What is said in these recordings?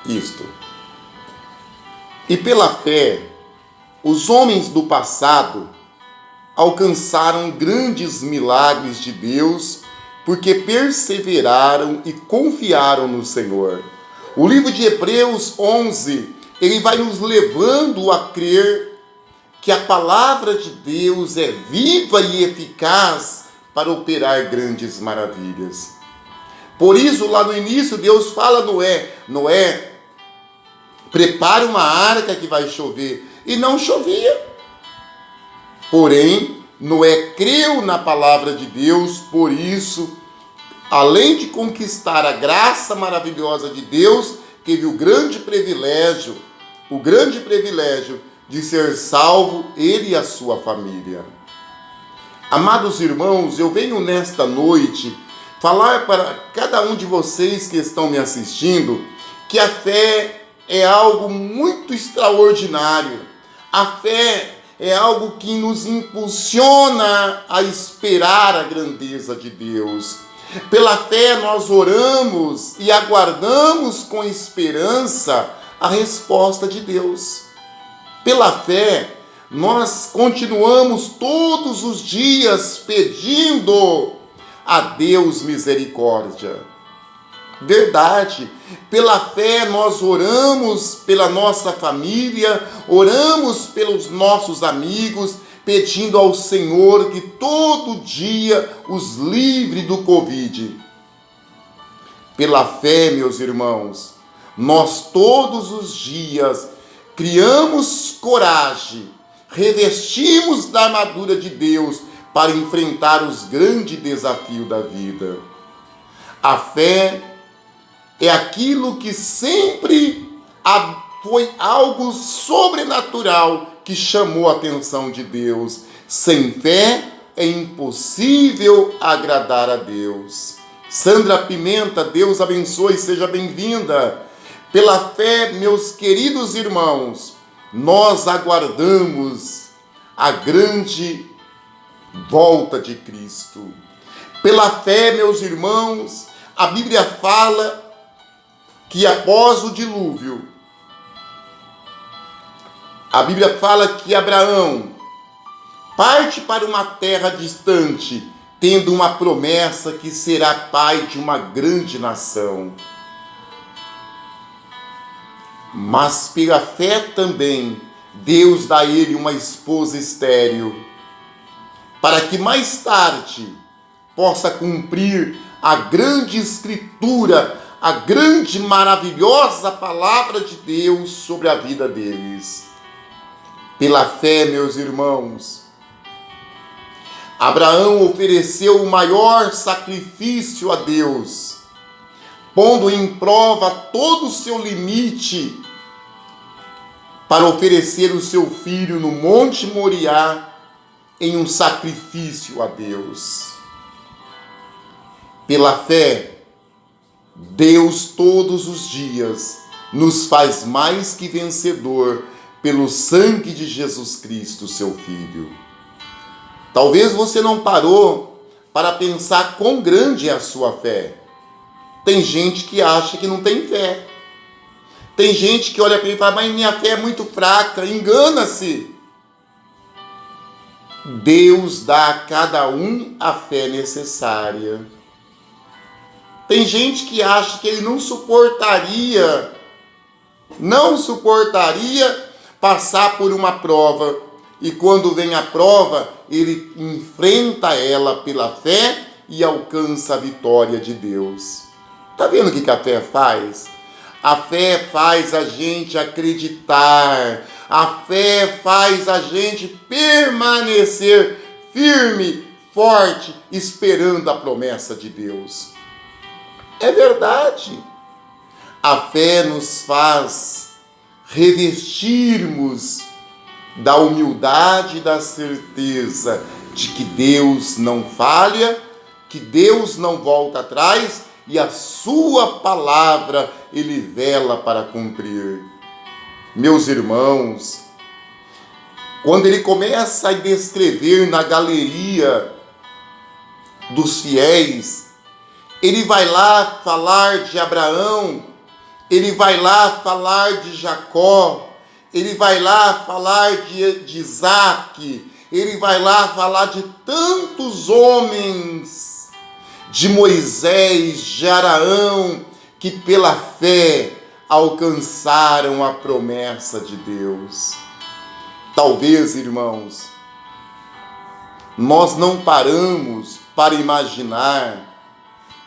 isto. E pela fé, os homens do passado alcançaram grandes milagres de Deus, porque perseveraram e confiaram no Senhor. O livro de Hebreus 11, ele vai nos levando a crer que a palavra de Deus é viva e eficaz para operar grandes maravilhas. Por isso, lá no início, Deus fala a Noé, prepare uma arca que vai chover. E não chovia. Porém, Noé creu na palavra de Deus, por isso, além de conquistar a graça maravilhosa de Deus, teve o grande privilégio de ser salvo, ele e a sua família. Amados irmãos, eu venho nesta noite falar para cada um de vocês que estão me assistindo que a fé é algo muito extraordinário. A fé é algo que nos impulsiona a esperar a grandeza de Deus. Pela fé nós oramos e aguardamos com esperança a resposta de Deus. Pela fé nós continuamos todos os dias pedindo a Deus misericórdia. Verdade. Pela fé nós oramos pela nossa família, oramos pelos nossos amigos, pedindo ao Senhor que todo dia os livre do Covid. Pela fé, meus irmãos, nós todos os dias criamos coragem, revestimos da armadura de Deus para enfrentar os grandes desafios da vida. A fé é aquilo que sempre foi algo sobrenatural que chamou a atenção de Deus. Sem fé é impossível agradar a Deus. Sandra Pimenta, Deus abençoe, seja bem-vinda. Pela fé, meus queridos irmãos, nós aguardamos a grande volta de Cristo. Pela fé, meus irmãos, a Bíblia fala que após o dilúvio, a Bíblia fala que Abraão parte para uma terra distante, tendo uma promessa que será pai de uma grande nação. Mas pela fé também, Deus dá a ele uma esposa estéril, para que mais tarde possa cumprir a grande escritura, a grande maravilhosa palavra de Deus sobre a vida deles. Pela fé, meus irmãos, Abraão ofereceu o maior sacrifício a Deus, pondo em prova todo o seu limite para oferecer o seu filho no Monte Moriá em um sacrifício a Deus. Pela fé, Deus todos os dias nos faz mais que vencedor pelo sangue de Jesus Cristo, seu Filho. Talvez você não parou para pensar quão grande é a sua fé. Tem gente que acha que não tem fé. Tem gente que olha para ele e fala, mas minha fé é muito fraca. Engana-se. Deus dá a cada um a fé necessária. Tem gente que acha que ele não suportaria passar por uma prova. E quando vem a prova, ele enfrenta ela pela fé e alcança a vitória de Deus. Está vendo o que a fé faz? A fé faz a gente acreditar. A fé faz a gente permanecer firme, forte, esperando a promessa de Deus. É verdade. A fé nos faz revestirmos da humildade e da certeza de que Deus não falha, que Deus não volta atrás e a sua palavra ele vela para cumprir. Meus irmãos, quando ele começa a descrever na galeria dos fiéis, ele vai lá falar de Abraão, ele vai lá falar de Jacó, ele vai lá falar de Isaac, ele vai lá falar de tantos homens, de Moisés, de Araão, que pela fé alcançaram a promessa de Deus. Talvez, irmãos, nós não paramos para imaginar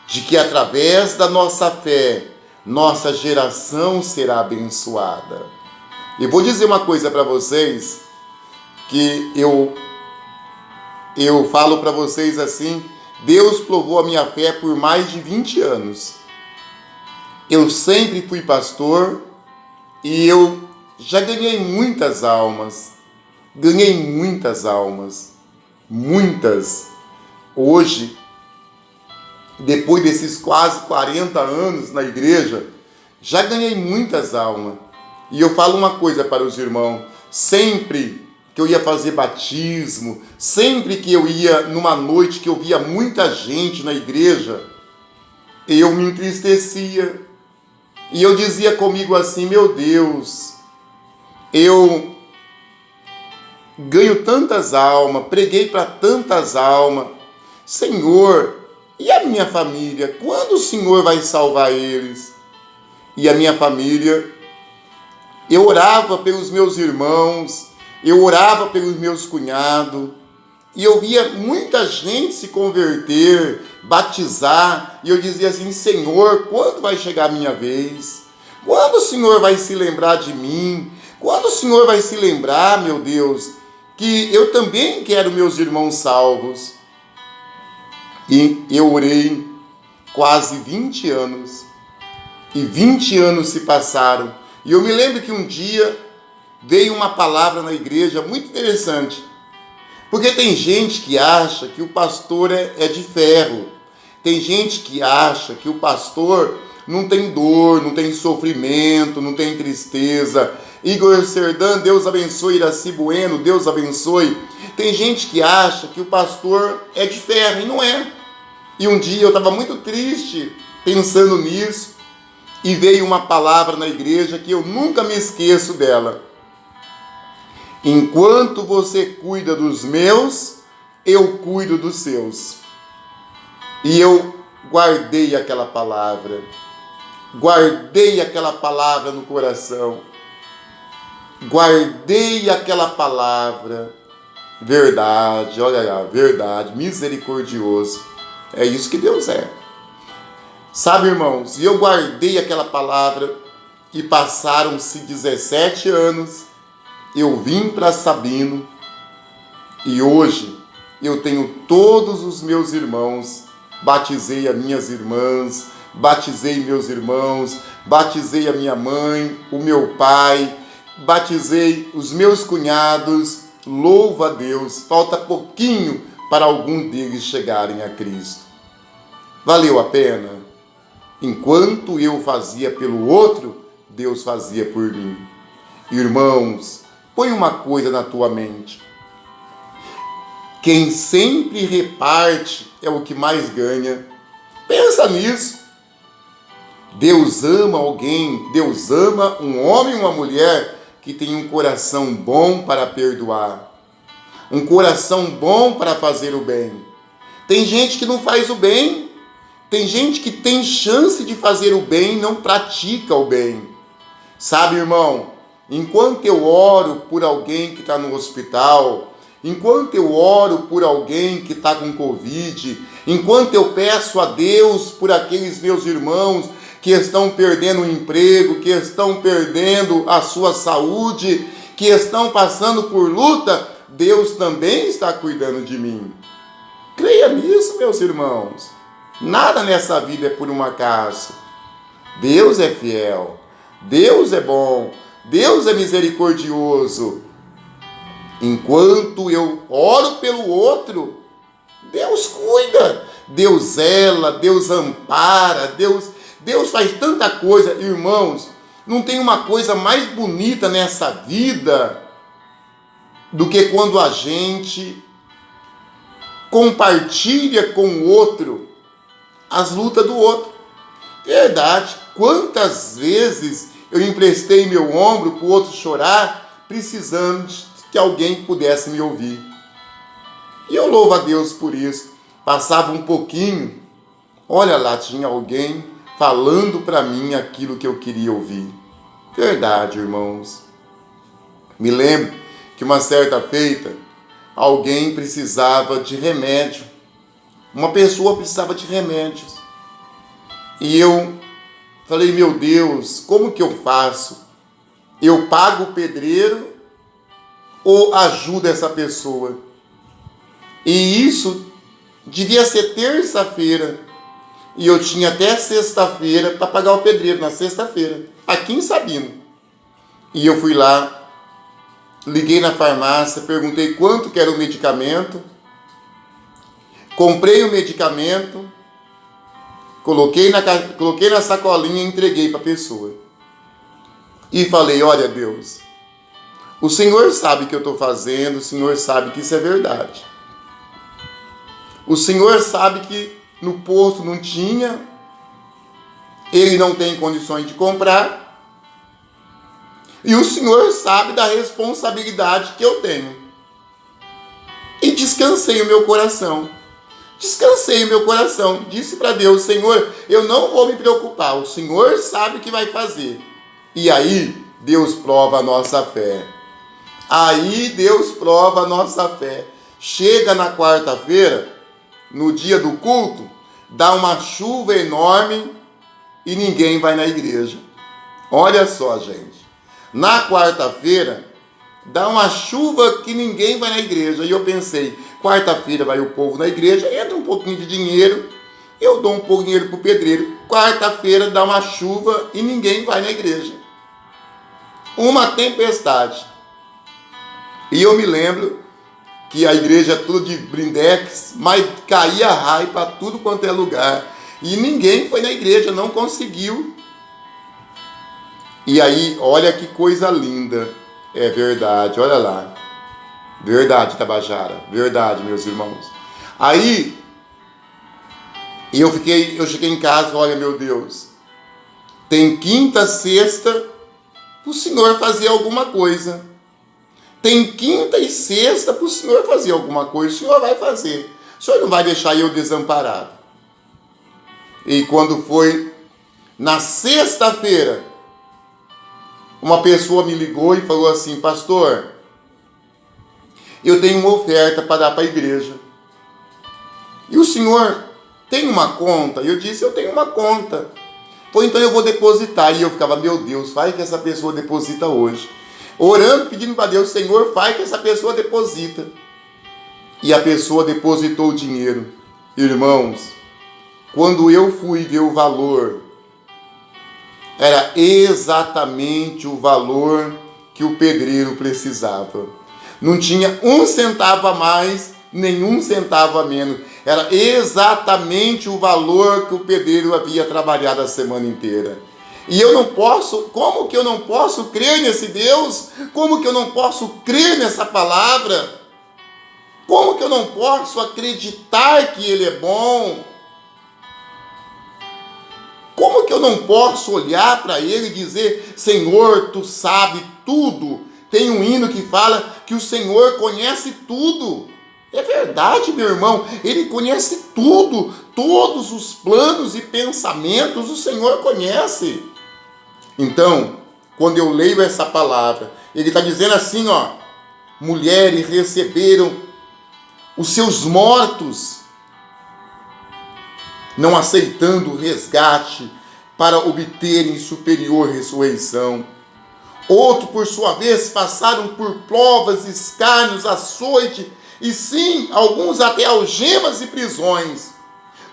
de que através da nossa fé, nossa geração será abençoada. Eu vou dizer uma coisa para vocês, que eu falo para vocês assim, Deus provou a minha fé por mais de 20 anos. Eu sempre fui pastor e eu já ganhei muitas almas. Muitas. Hoje, depois desses quase 40 anos na igreja, já ganhei muitas almas. E eu falo uma coisa para os irmãos, sempre que eu ia fazer batismo, sempre que eu ia numa noite que eu via muita gente na igreja, eu me entristecia. E eu dizia comigo assim, meu Deus, eu ganho tantas almas, preguei para tantas almas, Senhor, e a minha família? Quando o Senhor vai salvar eles? E a minha família, eu orava pelos meus irmãos, eu orava pelos meus cunhados, e eu via muita gente se converter, batizar, e eu dizia assim, Senhor, quando vai chegar a minha vez? Quando o Senhor vai se lembrar de mim? Quando o Senhor vai se lembrar, meu Deus, que eu também quero meus irmãos salvos? E eu orei quase 20 anos, e 20 anos se passaram, e eu me lembro que um dia veio uma palavra na igreja muito interessante, porque tem gente que acha que o pastor é de ferro, tem gente que acha que o pastor não tem dor, não tem sofrimento, não tem tristeza. Igor Serdan, Deus abençoe. Iraci Bueno, Deus abençoe. Tem gente que acha que o pastor é de ferro, e não é. E um dia eu estava muito triste pensando nisso, e veio uma palavra na igreja que eu nunca me esqueço dela. Enquanto você cuida dos meus, eu cuido dos seus. E eu guardei aquela palavra no coração, guardei aquela palavra, verdade, olha lá, verdade, misericordioso, é isso que Deus é. Sabe, irmãos, e eu guardei aquela palavra, e passaram-se 17 anos, eu vim para Sabino, e hoje eu tenho todos os meus irmãos, batizei as minhas irmãs, batizei meus irmãos, batizei a minha mãe, o meu pai, batizei os meus cunhados, louva a Deus, falta pouquinho para algum deles chegarem a Cristo. Valeu a pena? Enquanto eu fazia pelo outro, Deus fazia por mim. Irmãos, põe uma coisa na tua mente. Quem sempre reparte é o que mais ganha. Pensa nisso. Deus ama alguém, Deus ama um homem e uma mulher que tem um coração bom para perdoar, um coração bom para fazer o bem. Tem gente que não faz o bem, tem gente que tem chance de fazer o bem e não pratica o bem. Sabe, irmão, enquanto eu oro por alguém que está no hospital, enquanto eu oro por alguém que está com Covid, enquanto eu peço a Deus por aqueles meus irmãos que estão perdendo o emprego, que estão perdendo a sua saúde, que estão passando por luta, Deus também está cuidando de mim. Creia nisso, meus irmãos. Nada nessa vida é por um acaso. Deus é fiel, Deus é bom, Deus é misericordioso. Enquanto eu oro pelo outro, Deus cuida, Deus zela, Deus ampara, Deus faz tanta coisa. Irmãos, não tem uma coisa mais bonita nessa vida do que quando a gente compartilha com o outro as lutas do outro. Verdade. Quantas vezes eu emprestei meu ombro para o outro chorar, precisando que alguém pudesse me ouvir. E eu louvo a Deus por isso. Passava um pouquinho, olha lá, tinha alguém falando para mim aquilo que eu queria ouvir. Verdade, irmãos. Me lembro que uma certa feita, alguém precisava de remédio. Uma pessoa precisava de remédios. E eu falei, meu Deus, como que eu faço? Eu pago o pedreiro ou ajudo essa pessoa? E isso devia ser terça-feira. E eu tinha até sexta-feira para pagar o pedreiro, na sexta-feira, aqui em Sabino. E eu fui lá, liguei na farmácia, perguntei quanto que era o medicamento, comprei o medicamento, coloquei na sacolinha e entreguei para a pessoa. E falei, olha Deus, o Senhor sabe o que eu estou fazendo, o Senhor sabe que isso é verdade. O Senhor sabe que no posto não tinha, ele não tem condições de comprar, e o Senhor sabe da responsabilidade que eu tenho. E descansei o meu coração. Disse para Deus, Senhor, eu não vou me preocupar, o Senhor sabe o que vai fazer. E aí, Deus prova a nossa fé. Chega na quarta-feira, no dia do culto, dá uma chuva enorme e ninguém vai na igreja. Olha só, gente. Na quarta-feira, dá uma chuva que ninguém vai na igreja. E eu pensei, quarta-feira vai o povo na igreja, entra um pouquinho de dinheiro, eu dou um pouco de dinheiro para o pedreiro. Quarta-feira dá uma chuva e ninguém vai na igreja. Uma tempestade. E eu me lembro que a igreja é tudo de blindex, mas caía raio para tudo quanto é lugar. E ninguém foi na igreja, não conseguiu. E aí, olha que coisa linda. É verdade, olha lá. Verdade, Tabajara. Verdade, meus irmãos. Aí, eu cheguei em casa, olha, meu Deus. Tem quinta, sexta, o Senhor fazer alguma coisa. Tem quinta e sexta para o Senhor fazer alguma coisa. O Senhor vai fazer. O Senhor não vai deixar eu desamparado. E quando foi na sexta-feira, uma pessoa me ligou e falou assim, pastor, eu tenho uma oferta para dar para a igreja. E o senhor tem uma conta? Eu disse, eu tenho uma conta. Foi, então eu vou depositar. E eu ficava, meu Deus, faz que essa pessoa deposita hoje. Orando, pedindo para Deus, Senhor, faz que essa pessoa deposita. E a pessoa depositou o dinheiro. Irmãos, quando eu fui ver o valor, era exatamente o valor que o pedreiro precisava. Não tinha um centavo a mais, nem um centavo a menos. Era exatamente o valor que o pedreiro havia trabalhado a semana inteira. E eu não posso, como que eu não posso crer nesse Deus? Como que eu não posso crer nessa palavra? Como que eu não posso acreditar que Ele é bom? Como que eu não posso olhar para Ele e dizer, Senhor, Tu sabe tudo? Tem um hino que fala que o Senhor conhece tudo. É verdade, meu irmão, Ele conhece tudo, todos os planos e pensamentos o Senhor conhece. Então, quando eu leio essa palavra, Ele está dizendo assim, ó, mulheres receberam os seus mortos, não aceitando o resgate para obterem superior ressurreição. Outros, por sua vez, passaram por provas, escárnios, açoite, e sim, alguns até algemas e prisões.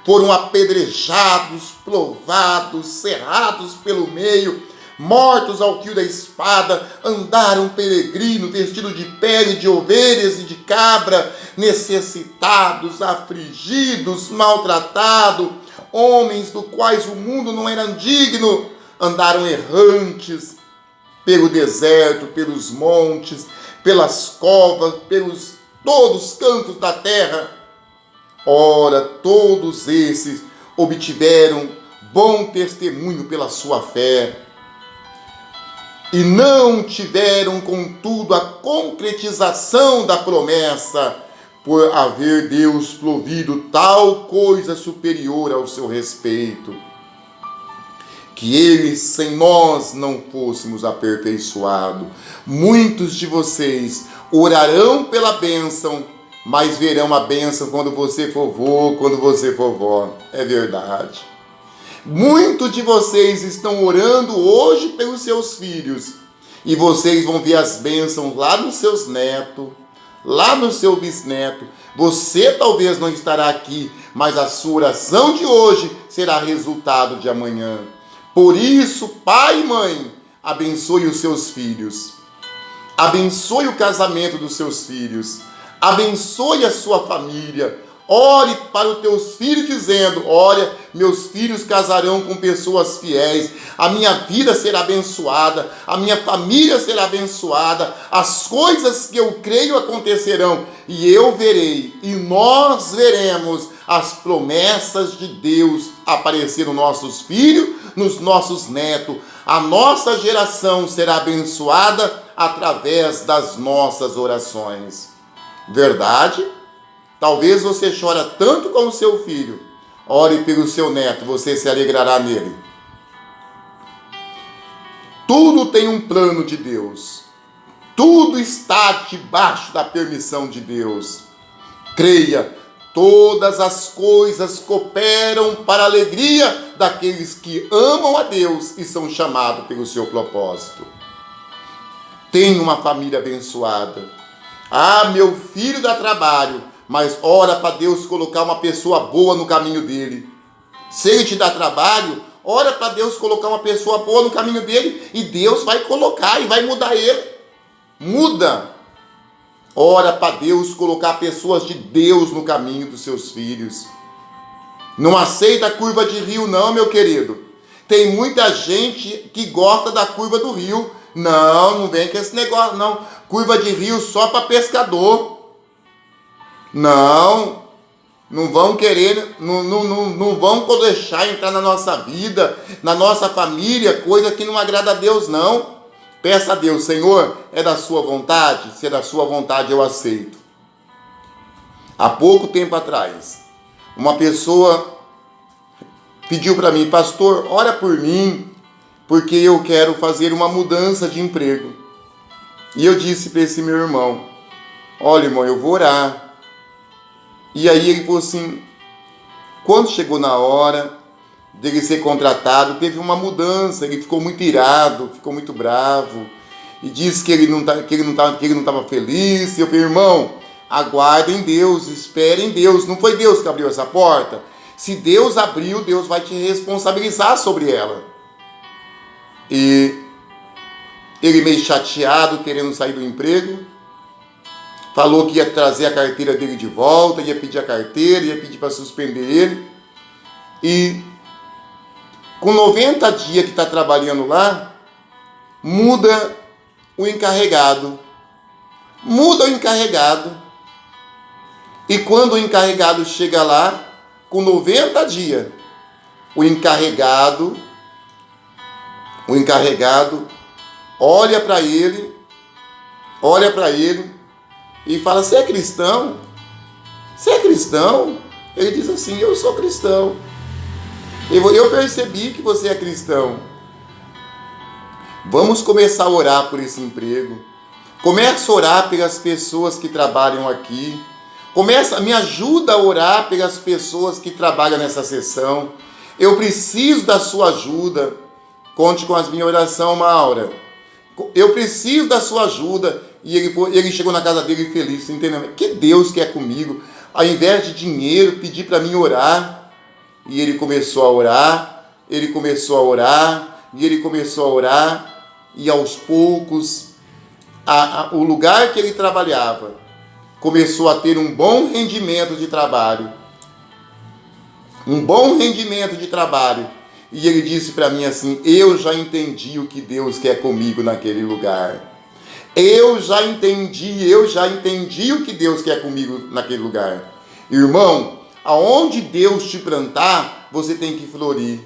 Foram apedrejados, provados, cerrados pelo meio, mortos ao fio da espada, andaram peregrinos, vestidos de pele de ovelhas e de cabra, necessitados, afligidos, maltratados, homens do quais o mundo não era digno, andaram errantes pelo deserto, pelos montes, pelas covas, pelos todos os cantos da terra. Ora, todos esses obtiveram bom testemunho pela sua fé, e não tiveram, contudo, a concretização da promessa, por haver Deus provido tal coisa superior ao seu respeito, que eles sem nós não fôssemos aperfeiçoados. Muitos de vocês orarão pela bênção, mas verão a bênção quando você for vô, quando você for vó. É verdade. Muitos de vocês estão orando hoje pelos seus filhos, e vocês vão ver as bênçãos lá nos seus netos, lá no seu bisneto. Você talvez não estará aqui, mas a sua oração de hoje será resultado de amanhã. Por isso, pai e mãe, abençoe os seus filhos. Abençoe o casamento dos seus filhos. Abençoe a sua família. Ore para os teus filhos dizendo: olha, meus filhos casarão com pessoas fiéis, a minha vida será abençoada, a minha família será abençoada, as coisas que eu creio acontecerão, e eu verei, e nós veremos as promessas de Deus aparecer nos nossos filhos, nos nossos netos. A nossa geração será abençoada através das nossas orações. Verdade? Talvez você chora tanto com o seu filho. Ore pelo seu neto, você se alegrará nele. Tudo tem um plano de Deus. Tudo está debaixo da permissão de Deus. Creia, todas as coisas cooperam para a alegria daqueles que amam a Deus e são chamados pelo seu propósito. Tenha uma família abençoada. Ah, meu filho dá trabalho, mas ora para Deus colocar uma pessoa boa no caminho dele. Se ele te dá trabalho, ora para Deus colocar uma pessoa boa no caminho dele, e Deus vai colocar e vai mudar ele. Muda. Ora para Deus colocar pessoas de Deus no caminho dos seus filhos. Não aceita a curva de rio não, meu querido. Tem muita gente que gosta da curva do rio. Não vem com esse negócio não. Curva de rio só para pescador. Não vão querer, não vão deixar entrar na nossa vida, na nossa família, coisa que não agrada a Deus, não. Peça a Deus: Senhor, é da sua vontade? Se é da sua vontade, eu aceito. Há pouco tempo atrás, uma pessoa pediu para mim: pastor, ora por mim, porque eu quero fazer uma mudança de emprego. E eu disse para esse meu irmão: olha, irmão, eu vou orar. E aí ele falou assim, quando chegou na hora dele ser contratado, teve uma mudança, ele ficou muito irado, ficou muito bravo, e disse que ele não estava feliz. E eu falei: irmão, aguarda em Deus, espere em Deus. Não foi Deus que abriu essa porta? Se Deus abriu, Deus vai te responsabilizar sobre ela. E ele meio chateado, querendo sair do emprego, falou que ia trazer a carteira dele de volta, ia pedir a carteira, ia pedir para suspender ele. E com 90 dias que está trabalhando lá, muda o encarregado. Muda o encarregado. E quando o encarregado chega lá, com 90 dias, o encarregado olha para ele e fala: você é cristão? Você é cristão? Ele diz assim: eu sou cristão. Eu percebi que você é cristão. Vamos começar a orar por esse emprego. Começa a orar pelas pessoas que trabalham aqui. Me ajuda a orar pelas pessoas que trabalham nessa sessão. Eu preciso da sua ajuda. Conte com as minhas orações, Maura. Eu preciso da sua ajuda. E ele chegou na casa dele feliz, entendeu? Que Deus quer comigo. Ao invés de dinheiro, pedir para mim orar. E ele começou a orar, e aos poucos, o lugar que ele trabalhava começou a ter um bom rendimento de trabalho. E ele disse para mim assim: eu já entendi o que Deus quer comigo naquele lugar. Eu já entendi o que Deus quer comigo naquele lugar. Irmão, aonde Deus te plantar, você tem que florir.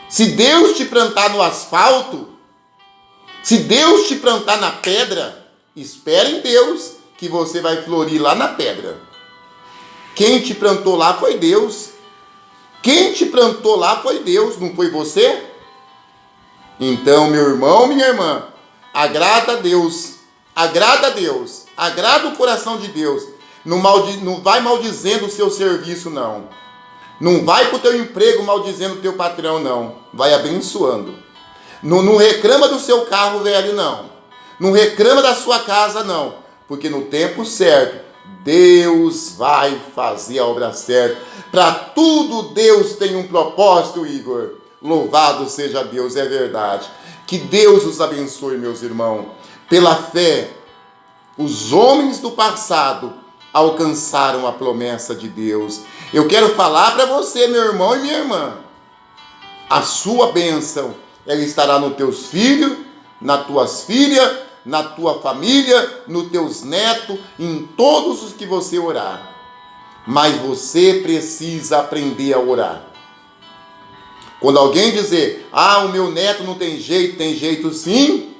Se Deus te plantar no asfalto, se Deus te plantar na pedra, espere em Deus que você vai florir lá na pedra. Quem te plantou lá foi Deus. Quem te plantou lá foi Deus, não foi você? Então, meu irmão, minha irmã, agrada a Deus, agrada o coração de Deus. Não vai maldizendo o seu serviço, não. Não vai para o teu emprego maldizendo o teu patrão, não. Vai abençoando. Não reclama do seu carro velho, não. Não reclama da sua casa, não. Porque no tempo certo, Deus vai fazer a obra certa. Para tudo Deus tem um propósito, Igor. Louvado seja Deus, é verdade. Que Deus os abençoe, meus irmãos. Pela fé, os homens do passado alcançaram a promessa de Deus. Eu quero falar para você, meu irmão e minha irmã. A sua bênção, ela estará nos teus filhos, nas tuas filhas, na tua família, nos teus netos, em todos os que você orar. Mas você precisa aprender a orar. Quando alguém dizer, o meu neto não tem jeito sim.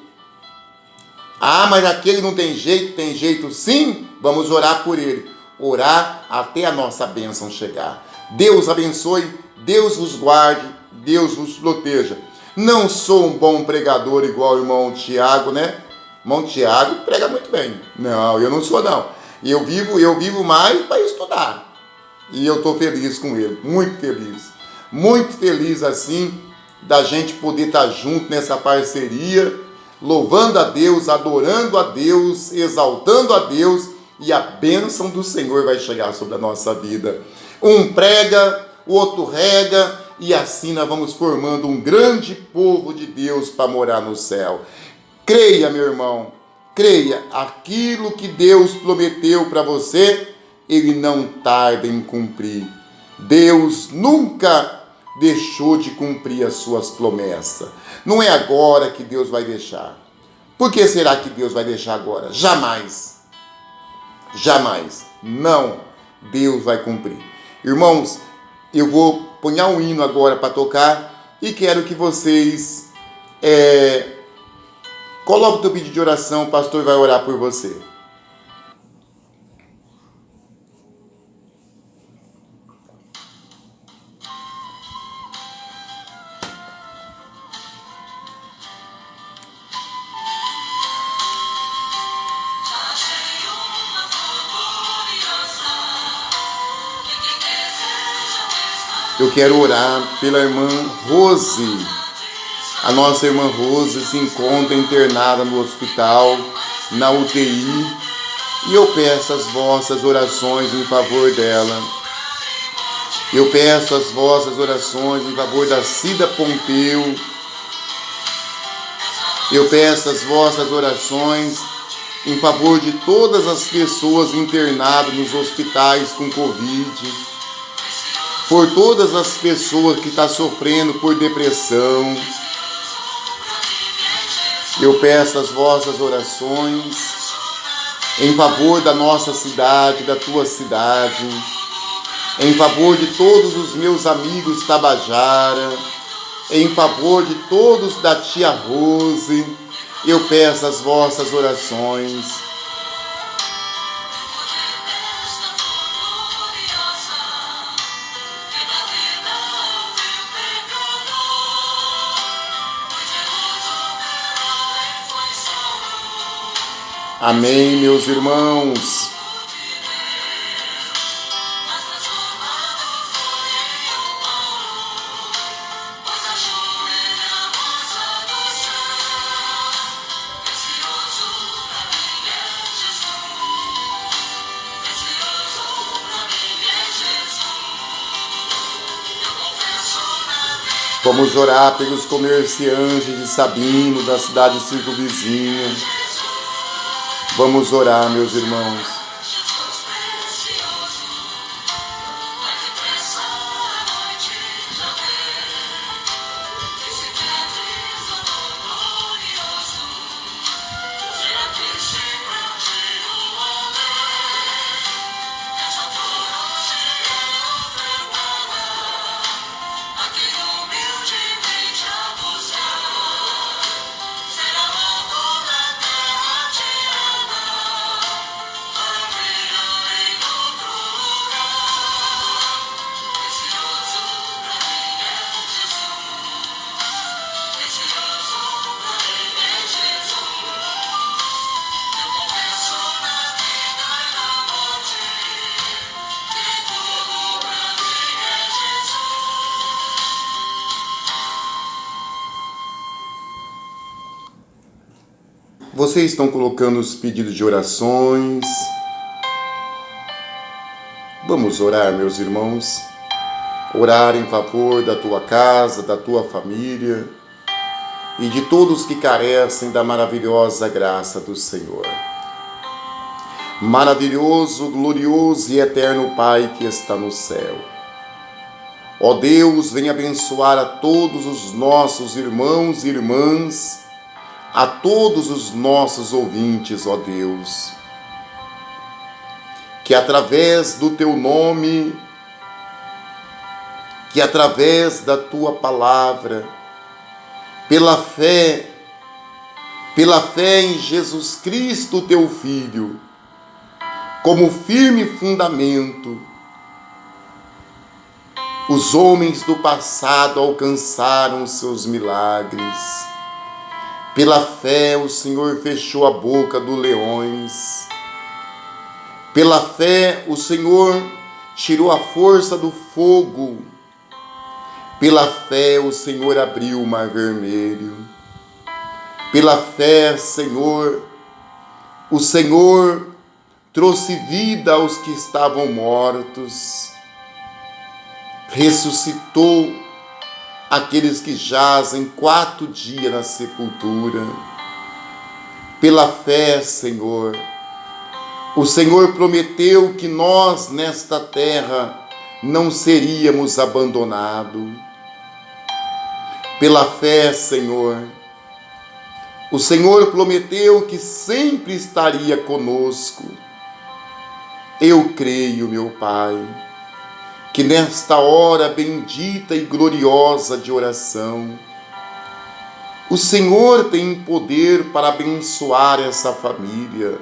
Mas aquele não tem jeito sim. Vamos orar por ele. Orar até a nossa bênção chegar. Deus abençoe, Deus vos guarde, Deus vos proteja. Não sou um bom pregador igual o irmão Tiago, né? Irmão Tiago prega muito bem. Não, eu não sou não. Eu vivo mais para estudar. E eu estou feliz com ele, muito feliz. Muito feliz assim, da gente poder estar junto nessa parceria, louvando a Deus, adorando a Deus, exaltando a Deus, e a bênção do Senhor vai chegar sobre a nossa vida. Um prega, o outro rega, e assim nós vamos formando um grande povo de Deus para morar no céu. Creia, meu irmão, creia, aquilo que Deus prometeu para você, Ele não tarda em cumprir. Deus nunca deixou de cumprir as suas promessas. Não é agora que Deus vai deixar. Por que será que Deus vai deixar agora? Jamais. Jamais. Não. Deus vai cumprir. Irmãos, eu vou pôr um hino agora para tocar e quero que vocês coloquem o teu pedido de oração, o pastor vai orar por você. Eu quero orar pela irmã Rose. A nossa irmã Rose se encontra internada no hospital, na UTI, e eu peço as vossas orações em favor dela. Eu peço as vossas orações em favor da Cida Pompeu. Eu peço as vossas orações em favor de todas as pessoas internadas nos hospitais com Covid. Por todas as pessoas que estão sofrendo por depressão. Eu peço as vossas orações em favor da nossa cidade, da tua cidade, em favor de todos os meus amigos Tabajara, em favor de todos da tia Rose. Eu peço as vossas orações. Amém, meus irmãos. Vamos orar pelos comerciantes de Sabino, da cidade circunvizinha. Vamos orar, meus irmãos. Vocês estão colocando os pedidos de orações. Vamos orar, meus irmãos. Orar em favor da tua casa, da tua família e de todos que carecem da maravilhosa graça do Senhor. Maravilhoso, glorioso e eterno Pai que está no céu. Ó Deus, vem abençoar a todos os nossos irmãos e irmãs, a todos os nossos ouvintes, ó Deus. Que através do teu nome, que através da tua palavra, pela fé em Jesus Cristo, teu Filho, como firme fundamento, os homens do passado alcançaram seus milagres. Pela fé o Senhor fechou a boca dos leões. Pela fé o Senhor tirou a força do fogo. Pela fé o Senhor abriu o mar vermelho. Pela fé, Senhor, o Senhor trouxe vida aos que estavam mortos. Ressuscitou aqueles que jazem 4 dias na sepultura. Pela fé, Senhor, o Senhor prometeu que nós nesta terra não seríamos abandonados. Pela fé, Senhor, o Senhor prometeu que sempre estaria conosco. Eu creio, meu Pai, que nesta hora bendita e gloriosa de oração, o Senhor tem poder para abençoar essa família.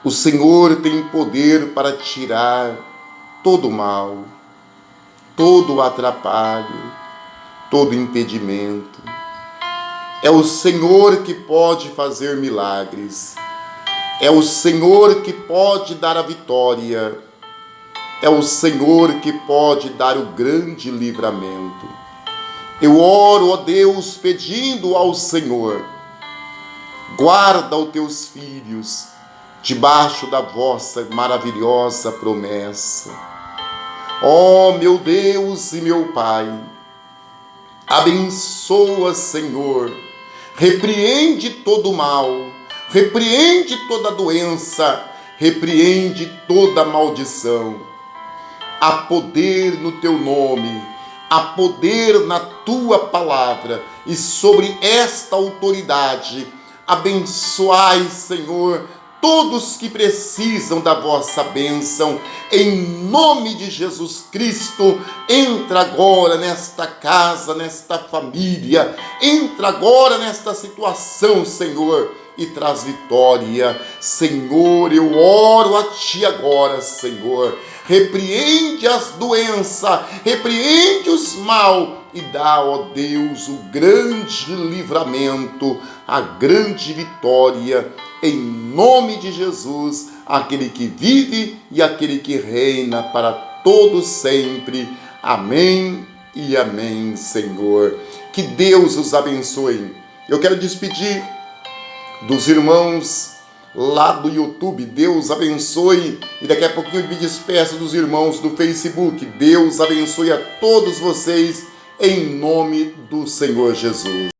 O Senhor tem poder para tirar todo o mal, todo o atrapalho, todo impedimento. É o Senhor que pode fazer milagres. É o Senhor que pode dar a vitória. É o Senhor que pode dar o grande livramento. Eu oro, ó Deus, pedindo ao Senhor, guarda os teus filhos debaixo da vossa maravilhosa promessa. Ó meu Deus e meu Pai, abençoa, Senhor, repreende todo o mal, repreende toda doença, repreende toda maldição. Há poder no teu nome, há poder na tua palavra, e sobre esta autoridade, abençoai, Senhor, todos que precisam da vossa bênção, em nome de Jesus Cristo. Entra agora nesta casa, nesta família, entra agora nesta situação, Senhor, e traz vitória. Senhor, eu oro a Ti agora, Senhor, repreende as doenças, repreende os mal e dá, ó Deus, o grande livramento, a grande vitória, em nome de Jesus, aquele que vive e aquele que reina para todos sempre. Amém e amém, Senhor. Que Deus os abençoe. Eu quero despedir dos irmãos lá do YouTube. Deus abençoe. E daqui a pouquinho eu me despeço dos irmãos do Facebook. Deus abençoe a todos vocês, em nome do Senhor Jesus.